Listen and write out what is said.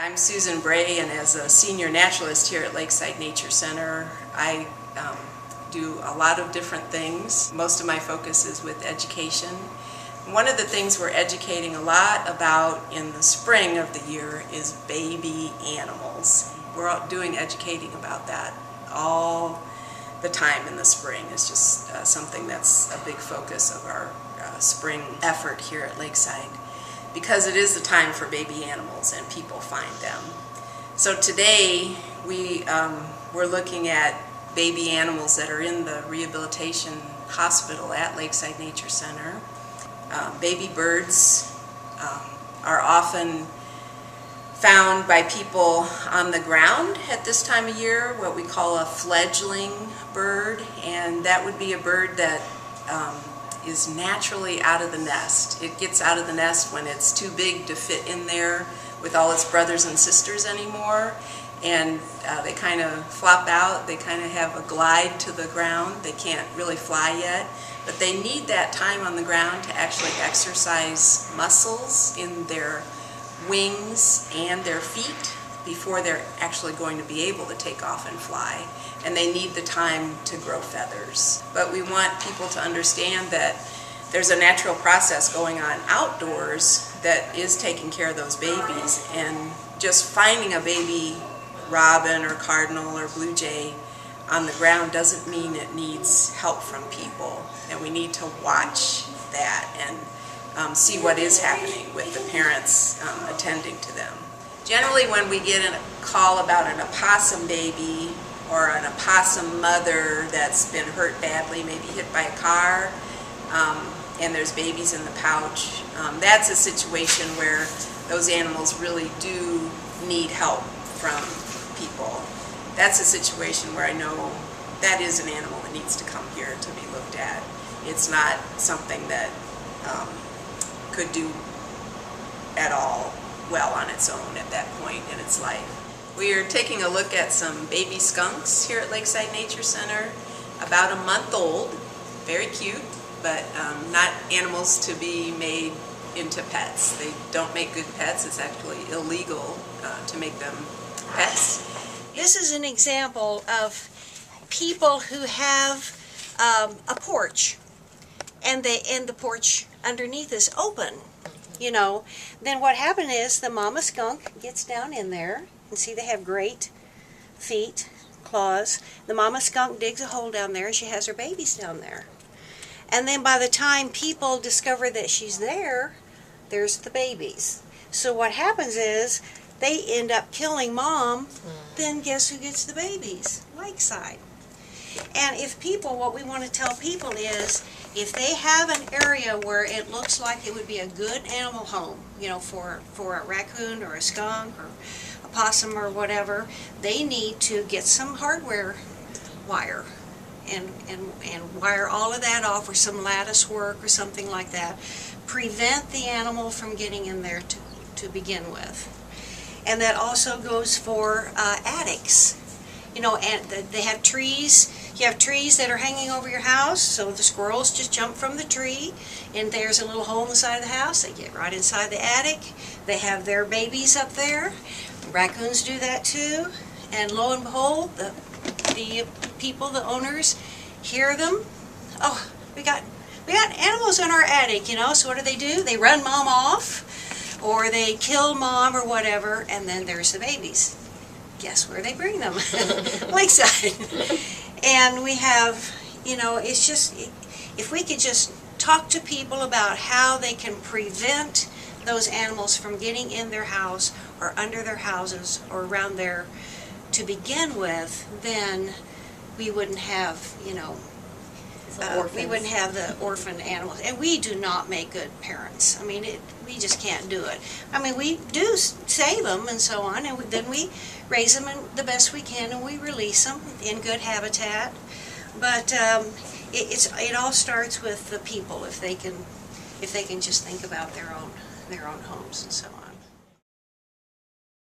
I'm Susan Bray, and as a senior naturalist here at Lakeside Nature Center, I do a lot of different things. Most of my focus is with education. One of the things we're educating a lot about in the spring of the year is baby animals. We're doing educating about that all the time in the spring. It's just something that's a big focus of our spring effort here at Lakeside, because it is the time for baby animals and people find them. So today we're looking at baby animals that are in the rehabilitation hospital at Lakeside Nature Center. Baby birds are often found by people on the ground at this time of year, what we call a fledgling bird, and that would be a bird that is naturally out of the nest. It gets out of the nest when it's too big to fit in there with all its brothers and sisters anymore, and they kind of flop out. They kind of have a glide to the ground. They can't really fly yet, but they need that time on the ground to actually exercise muscles in their wings and their feet before they're actually going to be able to take off and fly. And they need the time to grow feathers. But we want people to understand that there's a natural process going on outdoors that is taking care of those babies, and just finding a baby robin or cardinal or blue jay on the ground doesn't mean it needs help from people. And we need to watch that and see what is happening with the parents attending to them. Generally, when we get a call about an opossum baby or an opossum mother that's been hurt badly, maybe hit by a car, and there's babies in the pouch, that's a situation where those animals really do need help from people. That's a situation where I know that is an animal that needs to come here to be looked at. It's not something that could do at all well on its own at that point in its life. We are taking a look at some baby skunks here at Lakeside Nature Center, about a month old, very cute, but not animals to be made into pets. They don't make good pets. It's actually illegal to make them pets. This is an example of people who have a porch, and the porch underneath is open. You know, then what happened is the mama skunk gets down in there, and see they have great feet, claws. The mama skunk digs a hole down there, and she has her babies down there. And then by the time people discover that she's there, there's the babies. So what happens is they end up killing mom, then guess who gets the babies? Lakeside. And if people, what we want to tell people is, if they have an area where it looks like it would be a good animal home, you know, for a raccoon or a skunk or a possum or whatever, they need to get some hardware wire and wire all of that off, or some lattice work or something like that. Prevent the animal from getting in there to begin with. And that also goes for attics. You know, and they have trees. You have trees that are hanging over your house, so the squirrels just jump from the tree, and there's a little hole in the side of the house. They get right inside the attic. They have their babies up there. Raccoons do that too. And lo and behold, the people, the owners, hear them. Oh, we got animals in our attic, you know. So what do? They run mom off, or they kill mom or whatever, and then there's the babies. Guess where they bring them? Lakeside. And we have, you know, it's just, if we could just talk to people about how they can prevent those animals from getting in their house or under their houses or around there to begin with, then we wouldn't have, you know, we wouldn't have the orphan animals. And we do not make good parents. I mean, we just can't do it. I mean, we do save them and so on, and then we raise them the best we can, and we release them in good habitat. But it all starts with the people, if they can just think about their own homes and so on.